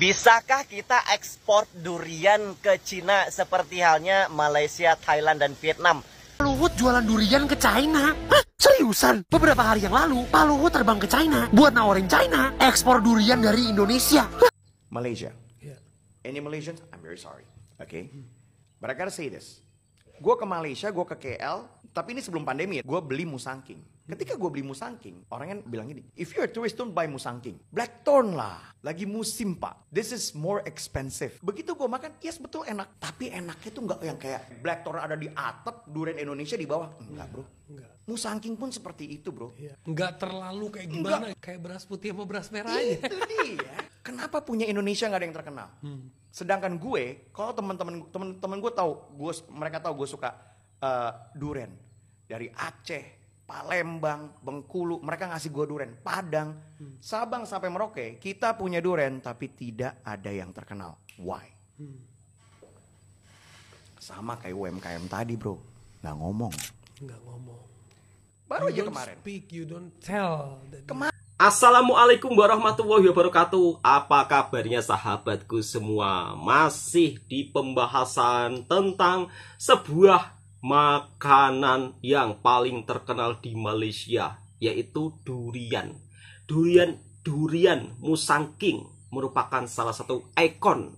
Bisakah kita ekspor durian ke Cina seperti halnya Malaysia, Thailand, dan Vietnam? Luhut jualan durian ke China? Hah? Seriusan? Beberapa hari yang lalu, Pak Luhut terbang ke China buat nawarin China ekspor durian dari Indonesia. Malaysia. Any Malaysians? I'm very sorry. Okay? But I gotta say this. Gue ke Malaysia, gue ke KL, tapi ini sebelum pandemi ya, gue beli Musang King. Ketika gue beli Musang King, orangnya bilang gini, if you're a tourist, don't buy Musang King. Blackthorn lah, lagi musim pak. This is more expensive. Begitu gue makan, yes betul enak. Tapi enaknya tuh nggak yang kayak Blackthorn ada di atap, durian Indonesia di bawah. Enggak bro. Enggak. Musang King pun seperti itu bro. Enggak terlalu kayak gimana, kayak beras putih sama beras merah aja. Itu dia. Kenapa punya Indonesia nggak ada yang terkenal? Sedangkan gue, kalau teman-teman gue tahu, mereka tahu gue suka durian dari Aceh, Palembang, Bengkulu, mereka ngasih gue durian. Padang, Sabang sampai Merauke, kita punya durian tapi tidak ada yang terkenal. Why? Sama kayak UMKM tadi bro, nggak ngomong. Nggak ngomong. Baru aja You don't kemarin. speak, you don't tell. Assalamualaikum warahmatullahi wabarakatuh. Apa kabarnya sahabatku semua? Masih di pembahasan tentang sebuah makanan yang paling terkenal di Malaysia, yaitu durian. Durian Musang King merupakan salah satu ikon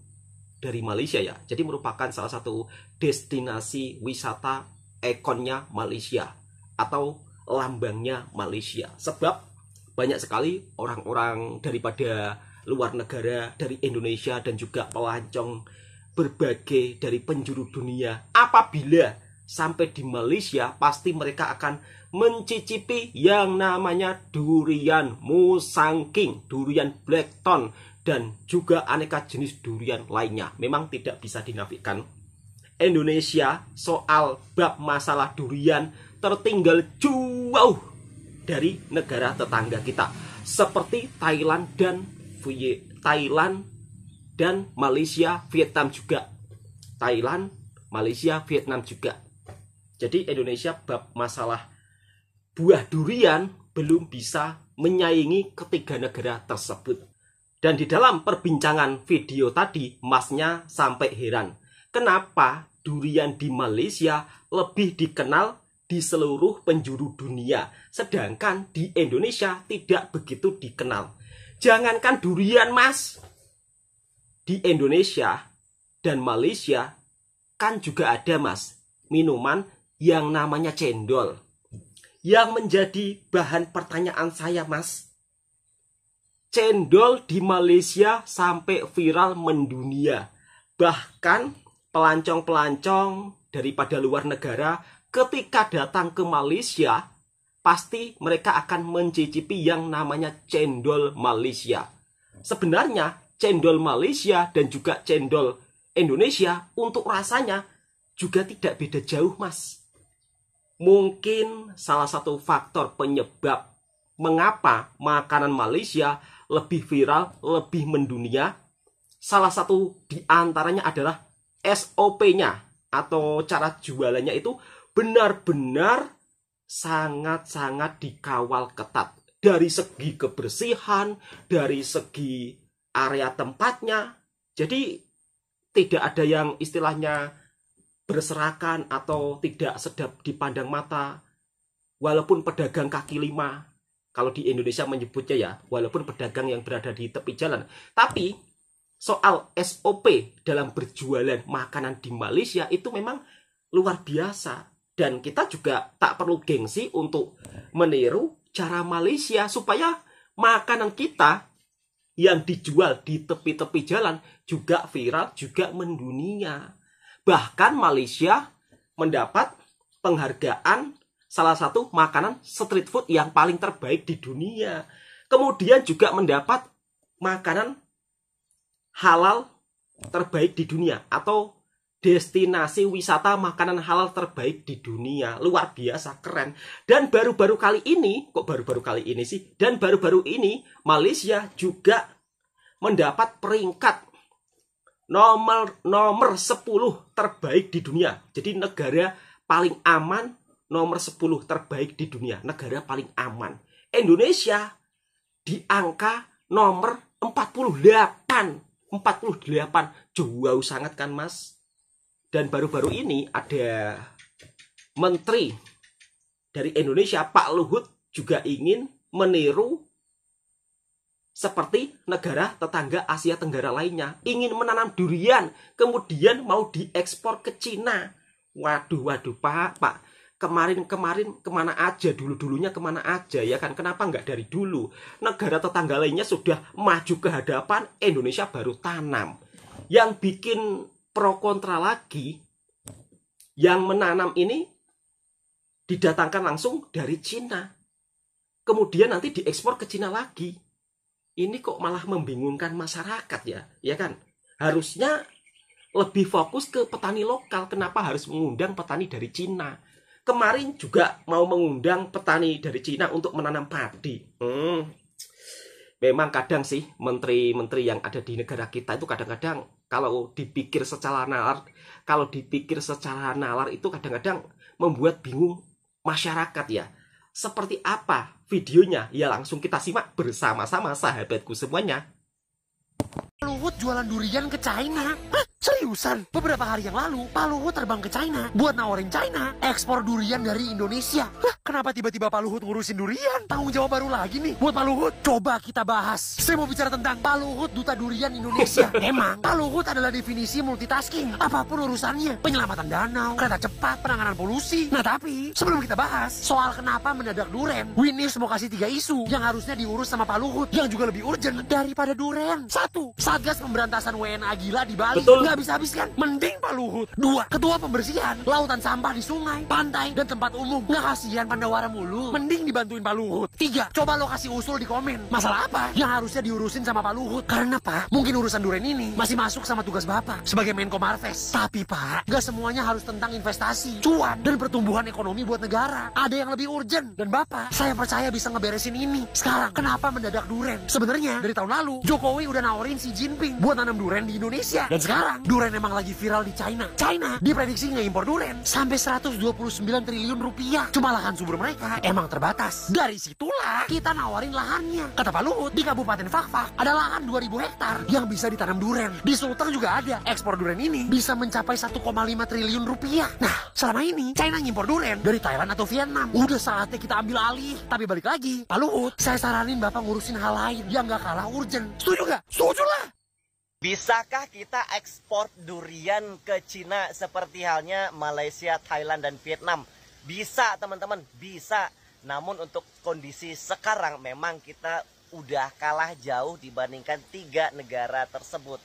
dari Malaysia ya. Jadi merupakan salah satu destinasi wisata ikonnya Malaysia atau lambangnya Malaysia. Sebab banyak sekali orang-orang daripada luar negara, dari Indonesia dan juga pelancong berbagai dari penjuru dunia. Apabila sampai di Malaysia, pasti mereka akan mencicipi yang namanya durian Musang King, durian Blackthorn, dan juga aneka jenis durian lainnya. Memang tidak bisa dinafikan. Indonesia soal bab masalah durian tertinggal jauh dari negara tetangga kita seperti Thailand dan Malaysia, Vietnam juga. Thailand, Malaysia, Vietnam juga. Jadi Indonesia bab masalah buah durian belum bisa menyaingi ketiga negara tersebut. Dan di dalam perbincangan video tadi, masnya sampai heran. Kenapa durian di Malaysia lebih dikenal di seluruh penjuru dunia, sedangkan di Indonesia tidak begitu dikenal. Jangankan durian mas, di Indonesia dan Malaysia kan juga ada mas minuman yang namanya cendol. Yang menjadi bahan pertanyaan saya mas, cendol di Malaysia sampai viral mendunia. Bahkan pelancong-pelancong daripada luar negara ketika datang ke Malaysia, pasti mereka akan mencicipi yang namanya cendol Malaysia. Sebenarnya cendol Malaysia dan juga cendol Indonesia untuk rasanya juga tidak beda jauh mas. Mungkin salah satu faktor penyebab mengapa makanan Malaysia lebih viral, lebih mendunia, salah satu di antaranya adalah SOP-nya atau cara jualannya itu benar-benar sangat-sangat dikawal ketat. Dari segi kebersihan, dari segi area tempatnya. Jadi tidak ada yang istilahnya berserakan atau tidak sedap dipandang mata. Walaupun pedagang kaki lima, kalau di Indonesia menyebutnya ya, walaupun pedagang yang berada di tepi jalan. Tapi soal SOP dalam berjualan makanan di Malaysia itu memang luar biasa. Dan kita juga tak perlu gengsi untuk meniru cara Malaysia supaya makanan kita yang dijual di tepi-tepi jalan juga viral, juga mendunia. Bahkan Malaysia mendapat penghargaan salah satu makanan street food yang paling terbaik di dunia. Kemudian juga mendapat makanan halal terbaik di dunia atau destinasi wisata makanan halal terbaik di dunia. Luar biasa, keren. Dan baru-baru kali ini, Malaysia juga mendapat peringkat nomor 10 terbaik di dunia. Jadi negara paling aman, nomor 10 terbaik di dunia. Negara paling aman. Indonesia di angka nomor 48. 48 jauh sangat kan Mas. Dan baru-baru ini ada menteri dari Indonesia, Pak Luhut, juga ingin meniru seperti negara tetangga Asia Tenggara lainnya, ingin menanam durian kemudian mau diekspor ke Cina. Waduh Pak, kemarin kemana aja, dulunya kemana aja ya kan? Kenapa nggak dari dulu? Negara tetangga lainnya sudah maju ke hadapan, Indonesia baru tanam. Yang bikin pro kontra lagi, yang menanam ini didatangkan langsung dari Cina, kemudian nanti diekspor ke Cina lagi. Ini kok malah membingungkan masyarakat ya kan? Harusnya lebih fokus ke petani lokal. Kenapa harus mengundang petani dari Cina? Kemarin juga mau mengundang petani dari Cina untuk menanam padi. Memang kadang sih menteri-menteri yang ada di negara kita itu kadang-kadang kalau dipikir secara nalar itu kadang-kadang membuat bingung masyarakat ya. Seperti apa videonya? Ya langsung kita simak bersama-sama sahabatku semuanya. Luhut jualan durian ke China. Hah? Seriusan? Beberapa hari yang lalu, Pak Luhut terbang ke China buat nawarin China ekspor durian dari Indonesia. Hah? Kenapa tiba-tiba Pak Luhut ngurusin durian? Tanggung jawab baru lagi nih buat Pak Luhut. Coba kita bahas. Saya mau bicara tentang Pak Luhut, Duta Durian Indonesia. Emang, Pak Luhut adalah definisi multitasking. Apapun urusannya. Penyelamatan danau, kereta cepat, penanganan polusi. Nah tapi, sebelum kita bahas soal kenapa mendadak duren, Winis mau kasih 3 isu yang harusnya diurus sama Pak Luhut, yang juga lebih urgent daripada duren. 1. Satgas Pemberantasan WNA gila di Bali. Betul. Nggak bisa habis kan? Mending Pak Luhut. 2. Ketua pembersihan lautan sampah di sungai, pantai, dan tempat umum. Nggak kasihan Pandawara mulu. Mending dibantuin Pak Luhut. 3. Coba lo kasih usul di komen. Masalah apa yang harusnya diurusin sama Pak Luhut? Karena Pak, mungkin urusan duren ini masih masuk sama tugas Bapak sebagai Menko Marves. Tapi Pak, nggak semuanya harus tentang investasi, cuan, dan pertumbuhan ekonomi buat negara. Ada yang lebih urgent. Dan Bapak, saya percaya bisa ngeberesin ini. Sekarang, kenapa mendadak duren? Sebenarnya, dari tahun lalu, Jokowi udah nawarin Xi Jinping buat nanam duren di Indonesia. Dan sekarang, duren emang lagi viral di China. China diprediksi nge-impor duren sampai 129 triliun rupiah. Cuma lahan subur mereka emang terbatas. Dari situlah kita nawarin lahannya. Kata Pak Luhut, di Kabupaten Fakfak ada lahan 2000 hektar yang bisa ditanam duren. Di Sulteng juga ada. Ekspor duren ini bisa mencapai 1,5 triliun rupiah. Nah, selama ini China ngimpor duren dari Thailand atau Vietnam. Udah saatnya kita ambil alih. Tapi balik lagi, Pak Luhut, saya saranin Bapak ngurusin hal lain yang gak kalah urgent. Setuju gak? Setuju lah. Bisakah kita ekspor durian ke Cina seperti halnya Malaysia, Thailand, dan Vietnam? Bisa teman-teman, bisa. Namun untuk kondisi sekarang memang kita udah kalah jauh dibandingkan 3 negara tersebut.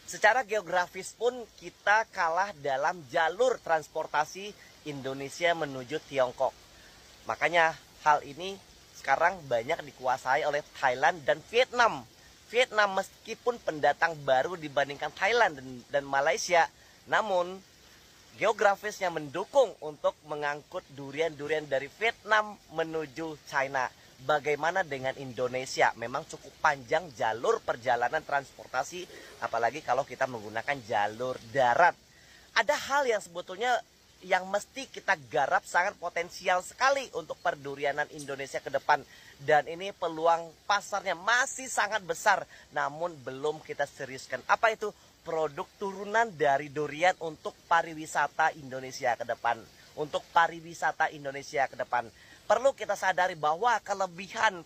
Secara geografis pun kita kalah dalam jalur transportasi Indonesia menuju Tiongkok. Makanya hal ini sekarang banyak dikuasai oleh Thailand dan Vietnam. Vietnam meskipun pendatang baru dibandingkan Thailand dan Malaysia, namun geografisnya mendukung untuk mengangkut durian-durian dari Vietnam menuju China. Bagaimana dengan Indonesia? Memang cukup panjang jalur perjalanan transportasi, apalagi kalau kita menggunakan jalur darat. Ada hal yang sebetulnya yang mesti kita garap sangat potensial sekali untuk perdurianan Indonesia ke depan. Dan ini peluang pasarnya masih sangat besar, namun belum kita seriuskan. Apa itu? Produk turunan dari durian untuk pariwisata Indonesia ke depan. Untuk pariwisata Indonesia ke depan. Perlu kita sadari bahwa kelebihan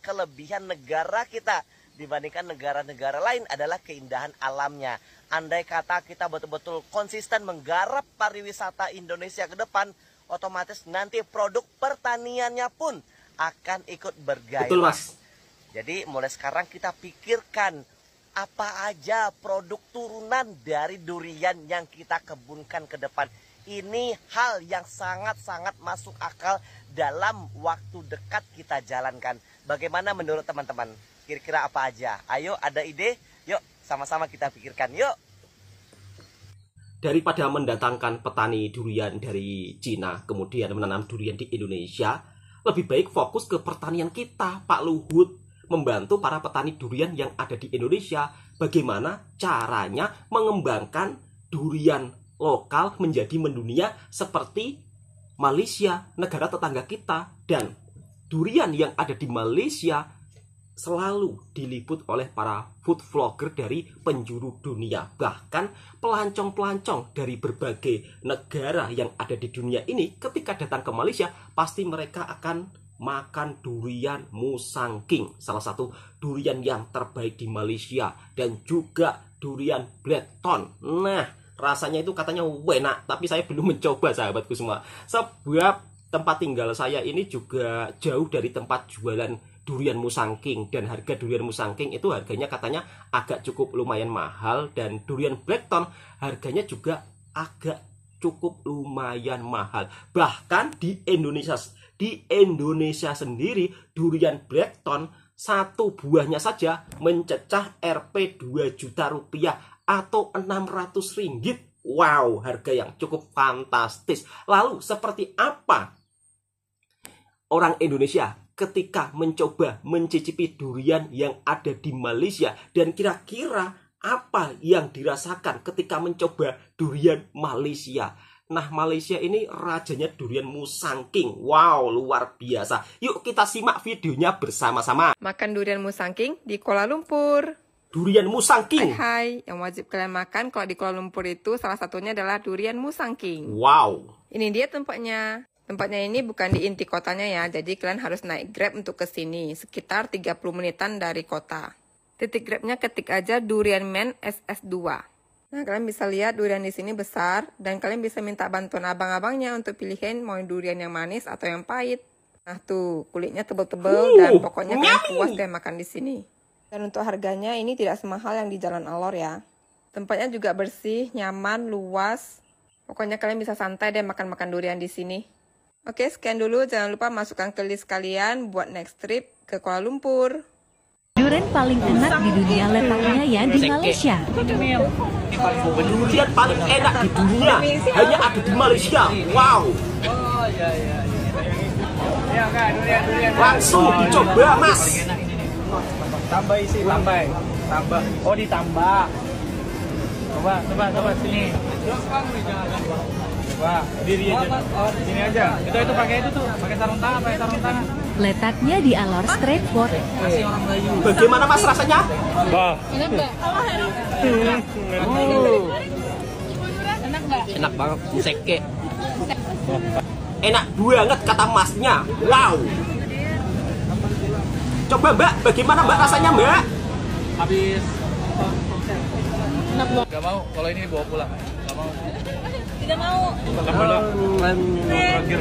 negara kita dibandingkan negara-negara lain adalah keindahan alamnya. Andai kata kita betul-betul konsisten menggarap pariwisata Indonesia ke depan, otomatis nanti produk pertaniannya pun akan ikut bergairah. Betul, Mas. Jadi mulai sekarang kita pikirkan apa aja produk turunan dari durian yang kita kebunkan ke depan. Ini hal yang sangat-sangat masuk akal dalam waktu dekat kita jalankan. Bagaimana menurut teman-teman? Kira-kira apa aja? Ayo, ada ide? Yuk, sama-sama kita pikirkan. Yuk. Daripada mendatangkan petani durian dari Cina, kemudian menanam durian di Indonesia, lebih baik fokus ke pertanian kita. Pak Luhut membantu para petani durian yang ada di Indonesia. Bagaimana caranya mengembangkan durian lokal menjadi mendunia seperti Malaysia, negara tetangga kita. Dan durian yang ada di Malaysia selalu diliput oleh para food vlogger dari penjuru dunia. Bahkan pelancong-pelancong dari berbagai negara yang ada di dunia ini ketika datang ke Malaysia, pasti mereka akan makan durian Musang King, salah satu durian yang terbaik di Malaysia, dan juga durian Blackthorn. Nah, rasanya itu katanya enak, tapi saya belum mencoba sahabatku semua. Sebab tempat tinggal saya ini juga jauh dari tempat jualan durian Musang King, dan harga durian Musang King itu harganya katanya agak cukup lumayan mahal, dan durian Blackthorn harganya juga agak cukup lumayan mahal. Bahkan di Indonesia sendiri durian Blackthorn satu buahnya saja mencecah Rp 2 juta rupiah atau 600 ringgit. Wow, harga yang cukup fantastis. Lalu seperti apa orang Indonesia ketika mencoba mencicipi durian yang ada di Malaysia, dan kira-kira apa yang dirasakan ketika mencoba durian Malaysia? Nah, Malaysia ini rajanya durian Musang King. Wow, luar biasa. Yuk kita simak videonya bersama-sama. Makan durian Musang King di Kuala Lumpur. Durian Musang King. Hai, yang wajib kalian makan kalau di Kuala Lumpur itu salah satunya adalah durian Musang King. Wow. Ini dia tempatnya. Tempatnya ini bukan di inti kotanya ya, jadi kalian harus naik Grab untuk ke sini, sekitar 30 menitan dari kota. Titik Grabnya ketik aja Durian Man SS2. Nah, kalian bisa lihat durian di sini besar, dan kalian bisa minta bantuan abang-abangnya untuk pilihin mau durian yang manis atau yang pahit. Nah tuh, kulitnya tebel-tebel dan pokoknya kalian puas deh makan di sini. Dan untuk harganya ini tidak semahal yang di Jalan Alor ya. Tempatnya juga bersih, nyaman, luas. Pokoknya kalian bisa santai deh makan-makan durian di sini. Oke, sekian dulu. Jangan lupa masukkan ke list kalian buat next trip ke Kuala Lumpur. Durian paling enak di dunia letaknya ya di Malaysia. Durian paling enak di dunia hanya ada di Malaysia. Wow. Langsung dicoba, Mas. Tambah isi, tambah. Oh, ditambah. Coba sini. Coba, diri aja. Sini aja. Itu pakai itu tuh, pakai sarung tangan. Letaknya di Alor Street Food. Bagaimana Mas rasanya? Enak banget, seke. Enak banget kata Masnya. Wow. Coba Mbak, bagaimana Mbak rasanya Mbak? Habis. Gak mau, kalau ini bawa pulang. Gak mau. Tidak mau. Terakhir.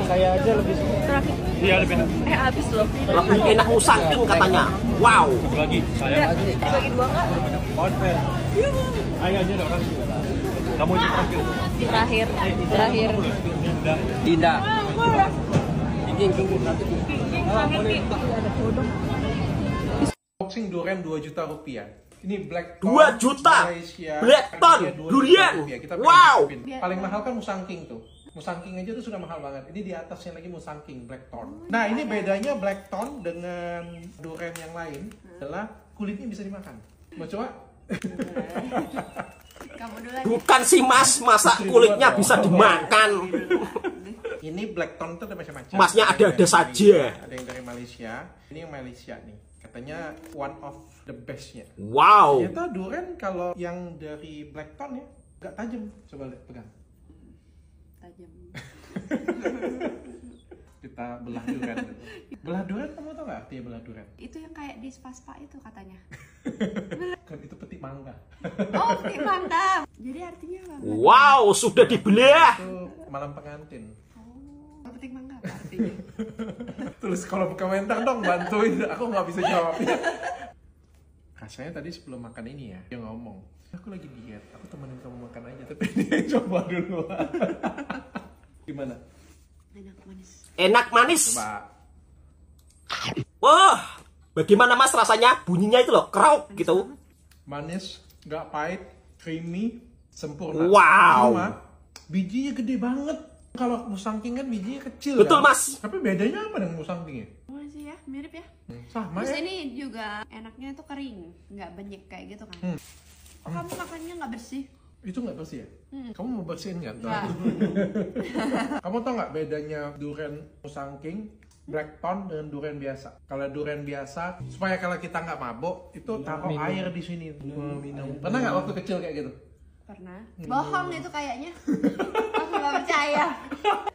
Saya aja lebih suka. Terakhir. Iya, lebih enak. Habis loh. Lebih enak Musang King katanya. Wow. Lagi, saya. Dibagi dua nggak? Konten. Ayo aja ada orang. Kamu ini terakhir. Terakhir. Dinda. Boxing durian 2 juta rupiah. Ini Blackthorn 2 juta. Malaysia. Blackthorn Harganya 2 durian. juta rupiah. Kita Wow. paling mahal kan Musang King tuh. Musang King aja tuh sudah mahal banget. Ini di atasnya lagi Musang King Blackthorn. Nah, ini bedanya Blackthorn dengan durian yang lain adalah kulitnya bisa dimakan. Mau coba? Kamu dulu aja. Bukan sih Mas, masa kulitnya bisa dimakan. Ini Blackthorn itu ada macam-macam. Masnya Ada yang ada-ada dari saja. India, ada yang dari Malaysia. Ini yang Malaysia nih. Katanya one of the bestnya. Wow. Ternyata durian kalau yang dari Blackthorn ya nggak tajam. Coba lihat, pegang. Tajam. Kita belah durian. Belah durian, kamu tau nggak artinya belah durian? Itu yang kayak di spa itu katanya. Kan itu petik mangga. Oh, petik mangga. Jadi artinya apa? Wow, sudah dibelah. Itu malam pengantin. Oh, petik mangga apa artinya? Tulis kolom komentar dong, bantuin. Aku nggak bisa jawab. Rasanya tadi sebelum makan ini ya, dia ngomong, aku lagi diet, aku temenin kamu makan aja, tapi dia coba dulu. Gimana? Enak manis. Enak manis. Coba. Wah, bagaimana Mas rasanya? Bunyinya itu loh, krauk gitu. Manis, nggak pahit, creamy, sempurna. Wow. Cuma, bijinya gede banget. Kalau Musang King kan bijinya kecil. Betul, kan? Mas. Tapi bedanya apa dengan Musang King ya? Oh sih ya, mirip ya. Sama Terus ya? ini juga enaknya itu kering, nggak banyak kayak gitu kan. Oh, kamu makannya nggak bersih? Itu nggak bersih ya? Kamu mau bersihin nggak? Nggak. Kamu tau nggak bedanya durian Musang King Blackthorn dengan durian biasa. Kalau durian biasa, supaya kalau kita nggak mabuk, itu taruh air di sini minum. Pernah nggak waktu kecil kayak gitu? Pernah. Bohong itu kayaknya. Aku nggak percaya.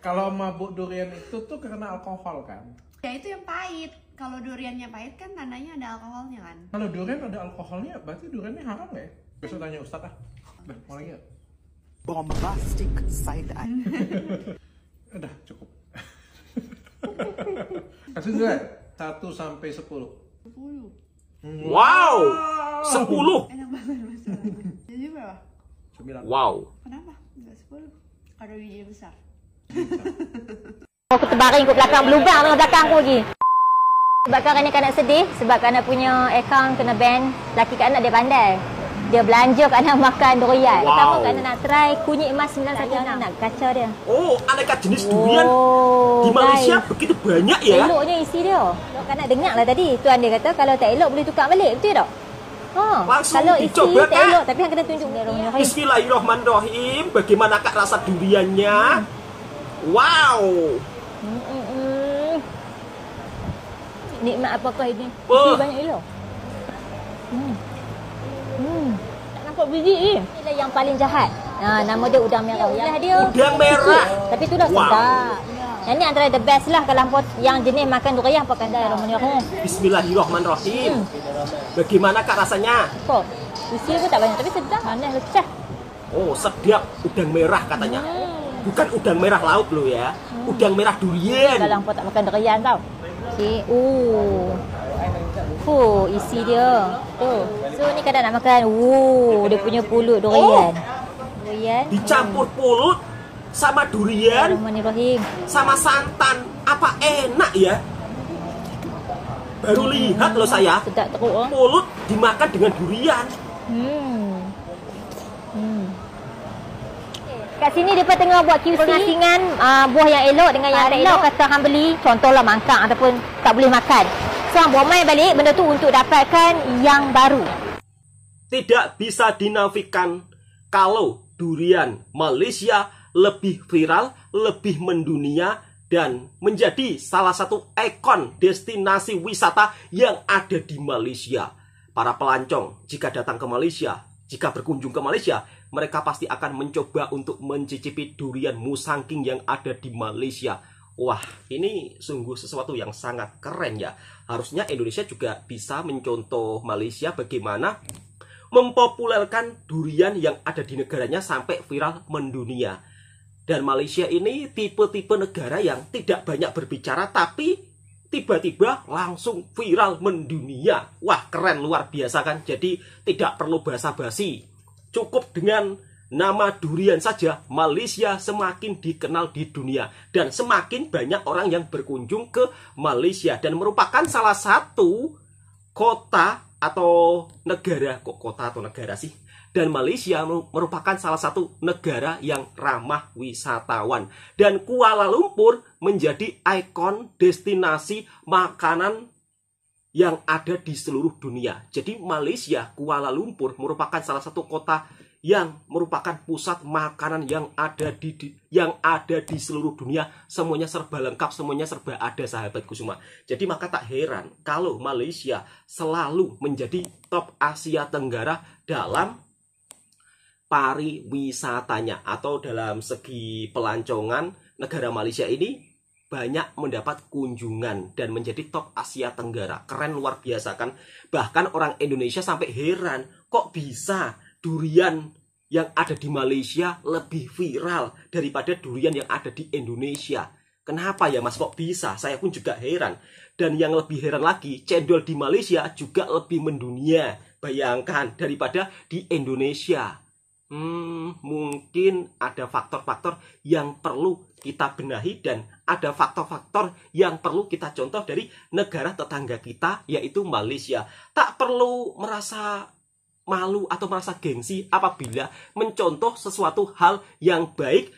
Kalau mabuk durian itu tuh karena alkohol kan? Ya itu yang pahit. Kalau duriannya pahit kan tandanya ada alkoholnya kan. Kalau durian ada alkoholnya, berarti duriannya haram nggak ya? Besok tanya Ustadz ah. Udah, mau lagi nggak? Bombastic side eye. Udah, cukup. Kasih gue 1 sampai 10. 10. Wow, 10. Enak banget masalah. Jadi berapa? 9. Wow. Kenapa? Enggak 10. Ada biji besar. Aku terbaring ikut belakang, berlubang dengan belakang aku lagi. Sebab kanak-kanak sedih, sebab anak punya akaun kena ban. Laki kat anak dia pandai. Dia belanja kat anak makan durian. Wow. Pertama kat anak nak try kunyit emas 916. Nak kacau dia. Oh, aneka jenis durian di Malaysia begitu banyak ya? Eloknya isi dia. Kat anak dengar lah tadi. Tuan dia kata kalau tak elok boleh tukar balik. Betul tak? Langsung kalau isi dicoba, tak Kak. elok tapi yang kena tunjuk dia. Bismillahirrahmanirrahim. Bagaimana Kak rasa duriannya? Wow. Nikmat apakah ini? Oh. Isi banyak elok. Tak nampak biji ni. Inilah yang paling jahat. Nama dia udang merah. Udah dia. Udang merah. Tapi tu dah Wow. sedap. Yang ni antara the best lah kalau hampa yang jenis makan durian pakai Bismillahirrahmanirrahim. Bismillahirrahmanirrahim. Bagaimana Kak rasanya? Kok? Isi pun tak banyak tapi sedap. Manis lecah. Oh, sedap udang merah katanya. Bukan udang merah laut loh ya. Udang merah durian. Kalau hampa tak makan durian tau. Okey. Isi dia. Tu. So ni kadang nak makan. Dia punya pulut durian. Durian. Dicampur pulut sama durian, Bismillahirrahmanirrahim. sama santan. Apa enak ya? Baru lihat loh saya. Sedap teruk. Pulut dimakan dengan durian. Kat sini mereka tengah buat QC pengasingan buah yang elok dengan yang tak elok. Kata hang beli contohlah mangkang ataupun tak boleh makan. So hang buang mai balik benda tu untuk dapatkan yang baru. Tidak bisa dinafikan kalau durian Malaysia lebih viral, lebih mendunia, dan menjadi salah satu ikon destinasi wisata yang ada di Malaysia. Para pelancong jika datang ke Malaysia, jika berkunjung ke Malaysia, mereka pasti akan mencoba untuk mencicipi durian musangking yang ada di Malaysia. Wah, ini sungguh sesuatu yang sangat keren ya. Harusnya Indonesia juga bisa mencontoh Malaysia bagaimana mempopulerkan durian yang ada di negaranya sampai viral mendunia. Dan Malaysia ini tipe-tipe negara yang tidak banyak berbicara tapi tiba-tiba langsung viral mendunia. Wah, keren luar biasa kan? Jadi tidak perlu basa-basi. Cukup dengan nama durian saja Malaysia semakin dikenal di dunia. Dan semakin banyak orang yang berkunjung ke Malaysia. Dan merupakan salah satu kota atau negara. Kok kota atau negara sih? Dan Malaysia merupakan salah satu negara yang ramah wisatawan. Dan Kuala Lumpur menjadi ikon destinasi makanan yang ada di seluruh dunia. Jadi Malaysia, Kuala Lumpur merupakan salah satu kota yang merupakan pusat makanan yang ada di seluruh dunia. Semuanya serba lengkap, semuanya serba ada, sahabatku semua. Jadi maka tak heran kalau Malaysia selalu menjadi top Asia Tenggara dalam pariwisatanya atau dalam segi pelancongan. Negara Malaysia ini banyak mendapat kunjungan dan menjadi top Asia Tenggara. Keren luar biasa kan? Bahkan orang Indonesia sampai heran, kok bisa durian yang ada di Malaysia lebih viral daripada durian yang ada di Indonesia? Kenapa ya Mas, kok bisa? Saya pun juga heran. Dan yang lebih heran lagi, cendol di Malaysia juga lebih mendunia, bayangkan, daripada di Indonesia. Mungkin ada faktor-faktor yang perlu kita benahi dan ada faktor-faktor yang perlu kita contoh dari negara tetangga kita, yaitu Malaysia. Tak perlu merasa malu atau merasa gengsi apabila mencontoh sesuatu hal yang baik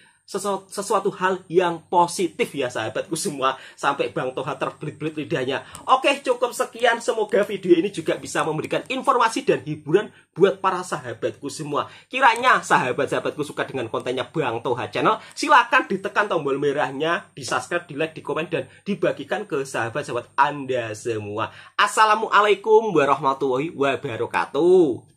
sesuatu hal yang positif ya sahabatku semua. Sampai Bang Toha terbelit-belit lidahnya. Oke, cukup sekian. Semoga video ini juga bisa memberikan informasi dan hiburan buat para sahabatku semua. Kiranya sahabat-sahabatku suka dengan kontennya Bang Toha Channel, silakan ditekan tombol merahnya, di subscribe, di like, di komen, dan dibagikan ke sahabat-sahabat Anda semua. Assalamualaikum warahmatullahi wabarakatuh.